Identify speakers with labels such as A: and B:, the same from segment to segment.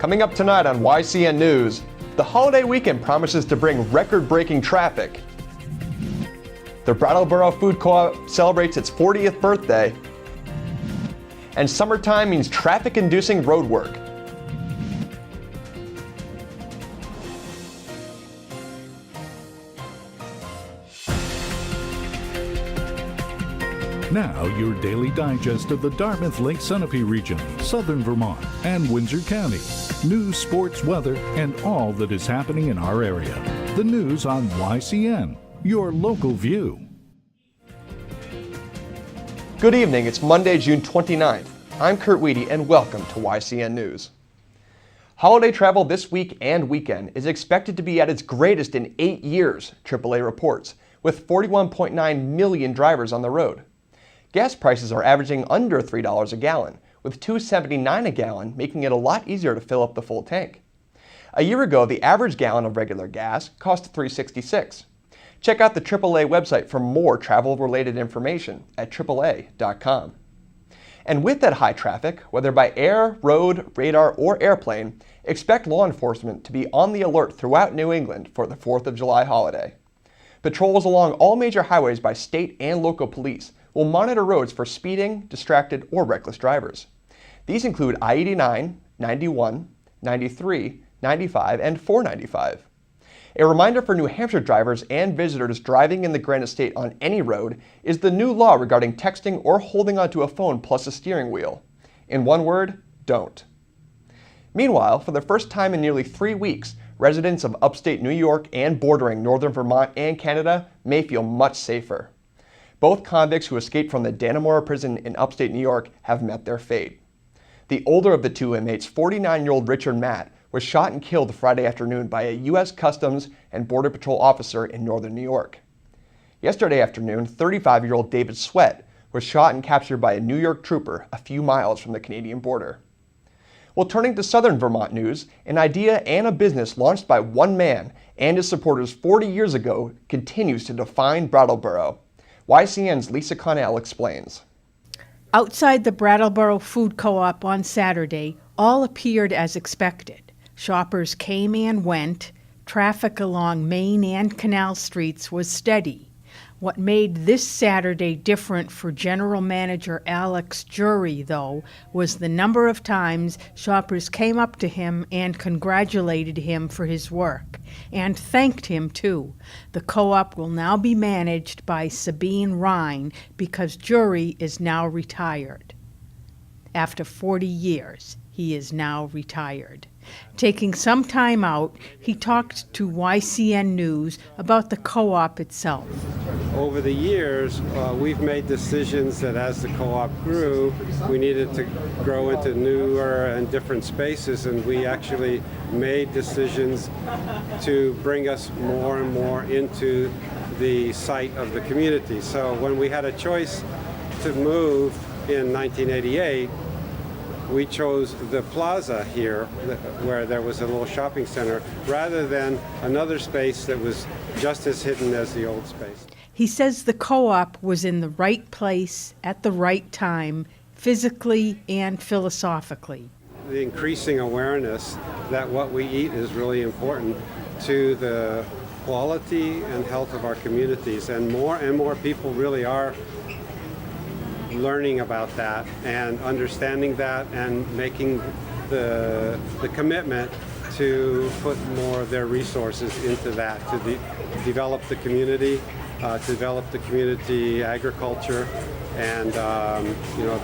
A: Coming up tonight on YCN News, the holiday weekend promises to bring record-breaking traffic. The Brattleboro Food Co-op celebrates its 40th birthday. And summertime means traffic-inducing road work.
B: Now, your daily digest of the Dartmouth Lake Sunapee region, southern Vermont, and Windsor County. News, sports, weather, and all that is happening in our area. The news on YCN, your local view.
A: Good evening, it's Monday, June 29th. I'm Kurt Weedy, and welcome to YCN News. Holiday travel this week and weekend is expected to be at its greatest in 8 years, AAA reports, with 41.9 million drivers on the road. Gas prices are averaging under $3 a gallon, with $2.79 a gallon, making it a lot easier to fill up the full tank. A year ago, the average gallon of regular gas cost $3.66. Check out the AAA website for more travel-related information at AAA.com. And with that high traffic, whether by air, road, radar, or airplane, expect law enforcement to be on the alert throughout New England for the 4th of July holiday. Patrols along all major highways by state and local police will monitor roads for speeding, distracted, or reckless drivers. These include I-89, 91, 93, 95, and 495. A reminder for New Hampshire drivers and visitors driving in the Granite State on any road is the new law regarding texting or holding onto a phone plus a steering wheel. In one word, don't. Meanwhile, for the first time in nearly 3 weeks, residents of upstate New York and bordering northern Vermont and Canada may feel much safer. Both convicts who escaped from the Dannemora prison in upstate New York have met their fate. The older of the two inmates, 49-year-old Richard Matt, was shot and killed Friday afternoon by a U.S. Customs and Border Patrol officer in northern New York. Yesterday afternoon, 35-year-old David Sweat was shot and captured by a New York trooper a few miles from the Canadian border. Well, turning to southern Vermont news, an idea and a business launched by one man and his supporters 40 years ago continues to define Brattleboro. YCN's Lisa Connell explains.
C: Outside the Brattleboro Food Co-op on Saturday, all appeared as expected. Shoppers came and went. Traffic along Main and Canal Streets was steady. What made this Saturday different for General Manager Alex Jury, though, was the number of times shoppers came up to him and congratulated him for his work, and thanked him, too. The co-op will now be managed by Sabine Rhine because Jury is now retired. After 40 years, he is now retired. Taking some time out, he talked to YCN News about the co-op itself.
D: Over the years, we've made decisions that as the co-op grew, we needed to grow into newer and different spaces, and we actually made decisions to bring us more and more into the site of the community. So when we had a choice to move in 1988, we chose the plaza here, where there was a little shopping center, rather than another space that was just as hidden as the old space.
C: He says the co-op was in the right place at the right time, physically and philosophically.
D: The increasing awareness that what we eat is really important to the quality and health of our communities, and more people really are learning about that and understanding that and making the commitment to put more of their resources into that, to develop the community, agriculture, and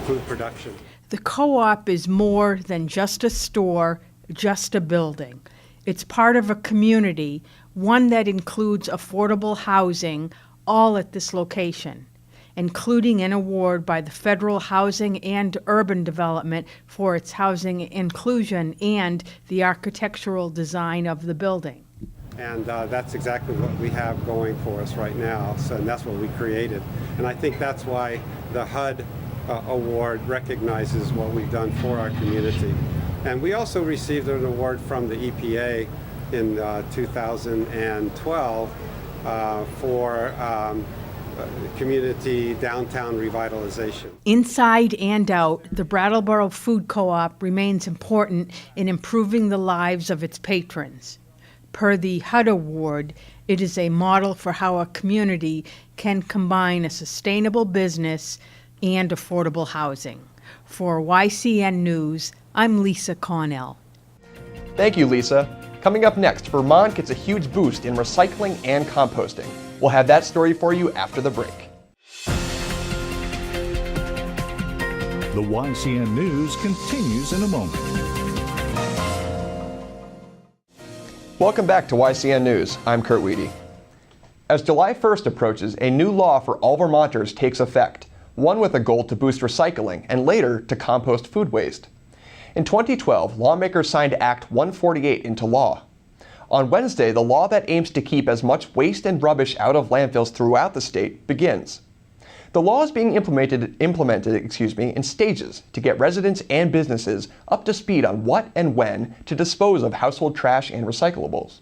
D: food production.
C: The co-op is more than just a store, just a building. It's part of a community, one that includes affordable housing, all at this location, including an award by the Federal Housing and Urban Development for its housing inclusion and the architectural design of the building.
D: And that's exactly what we have going for us right now, and that's what we created. And I think that's why the HUD award recognizes what we've done for our community. And we also received an award from the EPA in 2012 for community downtown revitalization.
C: Inside and out, the Brattleboro Food Co-op remains important in improving the lives of its patrons. Per the HUD Award, it is a model for how a community can combine a sustainable business and affordable housing. For YCN News, I'm Lisa Connell.
A: Thank you, Lisa. Coming up next, Vermont gets a huge boost in recycling and composting. We'll have that story for you after the break.
B: The YCN News continues in a moment.
A: Welcome back to YCN News. I'm Kurt Weedy. As July 1st approaches, a new law for all Vermonters takes effect, one with a goal to boost recycling and later to compost food waste. In 2012, lawmakers signed Act 148 into law. On Wednesday, the law that aims to keep as much waste and rubbish out of landfills throughout the state begins. The law is being implemented in stages to get residents and businesses up to speed on what and when to dispose of household trash and recyclables.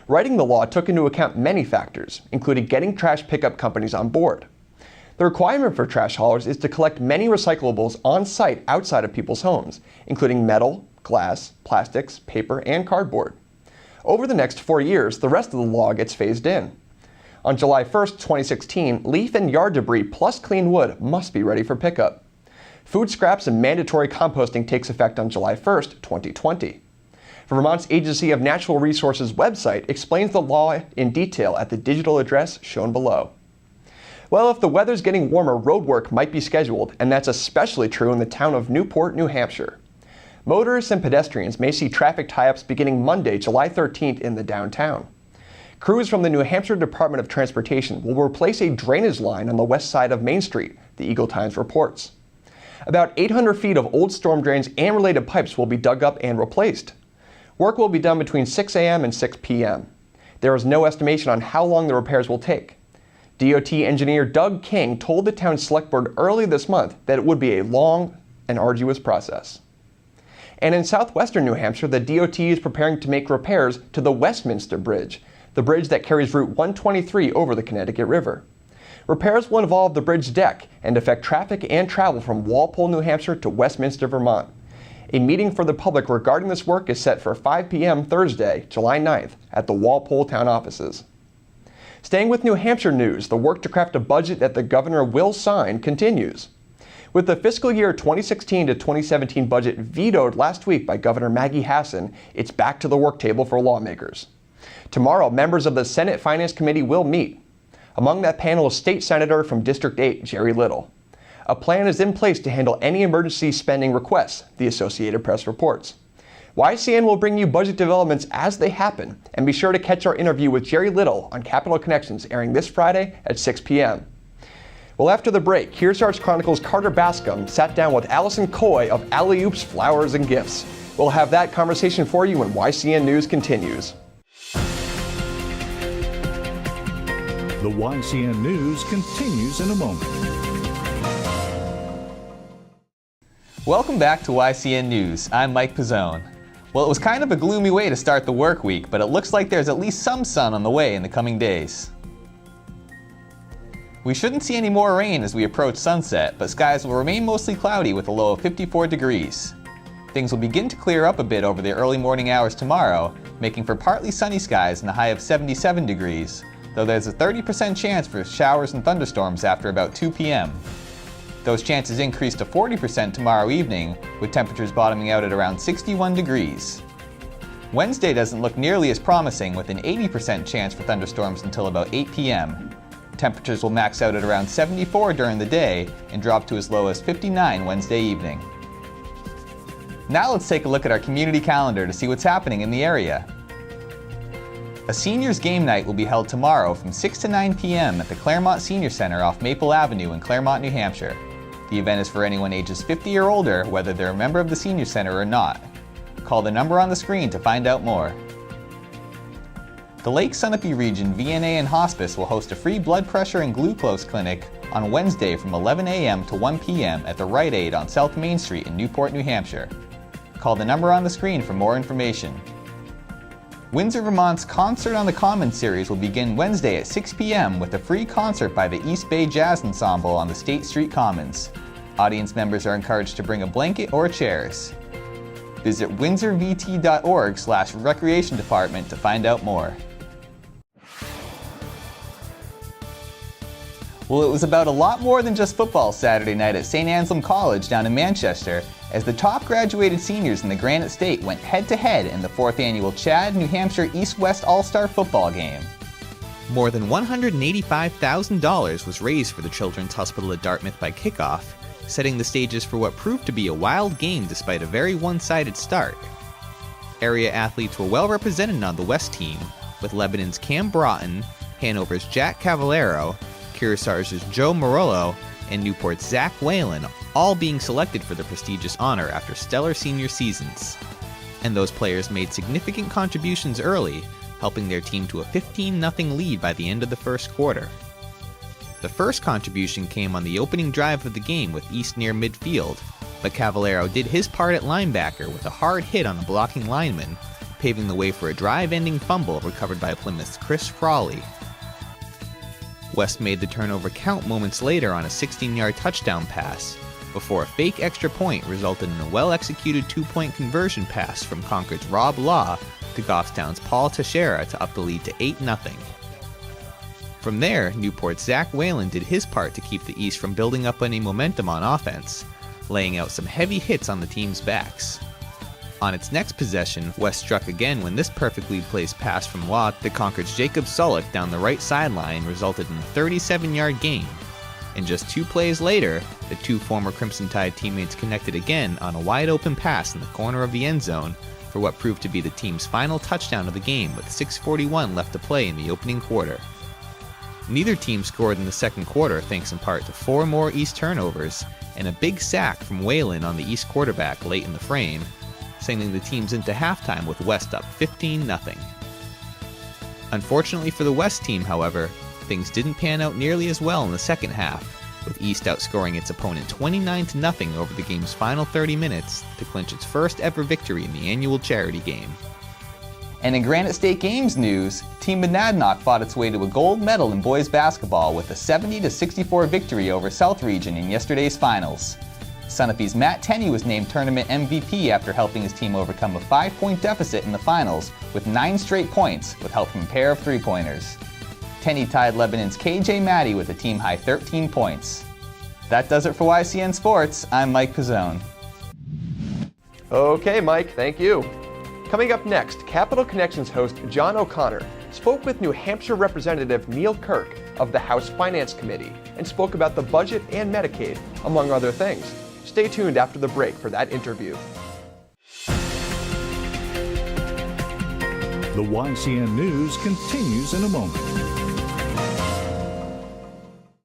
A: Writing the law took into account many factors, including getting trash pickup companies on board. The requirement for trash haulers is to collect many recyclables on site outside of people's homes, including metal, glass, plastics, paper, and cardboard. Over the next 4 years, the rest of the law gets phased in. On July 1st, 2016, leaf and yard debris plus clean wood must be ready for pickup. Food scraps and mandatory composting takes effect on July 1st, 2020. Vermont's Agency of Natural Resources website explains the law in detail at the digital address shown below. Well, if the weather's getting warmer, road work might be scheduled, and that's especially true in the town of Newport, New Hampshire. Motorists and pedestrians may see traffic tie-ups beginning Monday, July 13th in the downtown. Crews from the New Hampshire Department of Transportation will replace a drainage line on the west side of Main Street, the Eagle Times reports. About 800 feet of old storm drains and related pipes will be dug up and replaced. Work will be done between 6 a.m. and 6 p.m. There is no estimation on how long the repairs will take. DOT engineer Doug King told the town select board early this month that it would be a long and arduous process. And in southwestern New Hampshire, the DOT is preparing to make repairs to the Westminster Bridge, the bridge that carries Route 123 over the Connecticut River. Repairs will involve the bridge deck and affect traffic and travel from Walpole, New Hampshire to Westminster, Vermont. A meeting for the public regarding this work is set for 5 p.m. Thursday, July 9th at the Walpole town offices. Staying with New Hampshire news, the work to craft a budget that the governor will sign continues. With the fiscal year 2016 to 2017 budget vetoed last week by Governor Maggie Hassan, it's back to the work table for lawmakers. Tomorrow, members of the Senate Finance Committee will meet. Among that panel is State Senator from District 8, Jerry Little. A plan is in place to handle any emergency spending requests, the Associated Press reports. YCN will bring you budget developments as they happen, and be sure to catch our interview with Jerry Little on Capitol Connections airing this Friday at 6 p.m. Well, after the break, Kearsarge Chronicles' Carter Bascom sat down with Allison Coy of Alley Oops Flowers and Gifts. We'll have that conversation for you when YCN News continues.
B: The YCN News continues in a moment.
E: Welcome back to YCN News. I'm Mike Pizzone. Well, it was kind of a gloomy way to start the work week, but it looks like there's at least some sun on the way in the coming days. We shouldn't see any more rain as we approach sunset, but skies will remain mostly cloudy with a low of 54 degrees. Things will begin to clear up a bit over the early morning hours tomorrow, making for partly sunny skies and a high of 77 degrees, though there's a 30% chance for showers and thunderstorms after about 2 p.m. Those chances increase to 40% tomorrow evening, with temperatures bottoming out at around 61 degrees. Wednesday doesn't look nearly as promising, with an 80% chance for thunderstorms until about 8 p.m. Temperatures will max out at around 74 during the day and drop to as low as 59 Wednesday evening. Now let's take a look at our community calendar to see what's happening in the area. A seniors game night will be held tomorrow from 6 to 9 p.m. at the Claremont Senior Center off Maple Avenue in Claremont, New Hampshire. The event is for anyone ages 50 or older, whether they're a member of the Senior Center or not. Call the number on the screen to find out more. The Lake Sunapee Region VNA and Hospice will host a free blood pressure and glucose clinic on Wednesday from 11 a.m. to 1 p.m. at the Rite Aid on South Main Street in Newport, New Hampshire. Call the number on the screen for more information. Windsor, Vermont's Concert on the Common series will begin Wednesday at 6 p.m. with a free concert by the East Bay Jazz Ensemble on the State Street Commons. Audience members are encouraged to bring a blanket or chairs. Visit windsorvt.org/recreation department to find out more. Well, it was about a lot more than just football Saturday night at St. Anselm College down in Manchester, as the top graduated seniors in the Granite State went head-to-head in the 4th annual Chad, New Hampshire East-West All-Star Football Game. More than $185,000 was raised for the Children's Hospital at Dartmouth by kickoff, setting the stages for what proved to be a wild game despite a very one-sided start. Area athletes were well represented on the West team, with Lebanon's Cam Broughton, Hanover's Jack Cavallero, Kearsarge's Joe Morello, and Newport's Zach Whalen all being selected for the prestigious honor after stellar senior seasons. And those players made significant contributions early, helping their team to a 15-0 lead by the end of the first quarter. The first contribution came on the opening drive of the game with East near midfield, but Cavallero did his part at linebacker with a hard hit on a blocking lineman, paving the way for a drive-ending fumble recovered by Plymouth's Chris Frawley. West made the turnover count moments later on a 16-yard touchdown pass, before a fake extra point resulted in a well-executed 2-point conversion pass from Concord's Rob Law to Goffstown's Paul Teixeira to up the lead to 8-0. From there, Newport's Zach Whalen did his part to keep the East from building up any momentum on offense, laying out some heavy hits on the team's backs. On its next possession, West struck again when this perfectly placed pass from Law to Concord's Jacob Sullick down the right sideline resulted in a 37-yard gain. And just 2 plays later, the 2 former Crimson Tide teammates connected again on a wide-open pass in the corner of the end zone for what proved to be the team's final touchdown of the game with 6:41 left to play in the opening quarter. Neither team scored in the second quarter thanks in part to 4 more East turnovers and a big sack from Whalen on the East quarterback late in the frame, sending the teams into halftime with West up 15-0. Unfortunately for the West team, however, things didn't pan out nearly as well in the second half, with East outscoring its opponent 29-0 over the game's final 30 minutes to clinch its first ever victory in the annual charity game. And in Granite State Games news, Team Monadnock fought its way to a gold medal in boys basketball with a 70-64 victory over South Region in yesterday's finals. Sunapee's Matt Tenney was named tournament MVP after helping his team overcome a 5-point deficit in the finals with 9 straight points with help from a pair of 3-pointers. Tenney tied Lebanon's KJ Maddie with a team-high 13 points. That does it for YCN Sports. I'm Mike Pizzone.
A: Okay, Mike, thank you. Coming up next, Capital Connections host John O'Connor spoke with New Hampshire Representative Neil Kirk of the House Finance Committee and spoke about the budget and Medicaid, among other things. Stay tuned after the break for that interview.
B: The YCN News continues in a moment.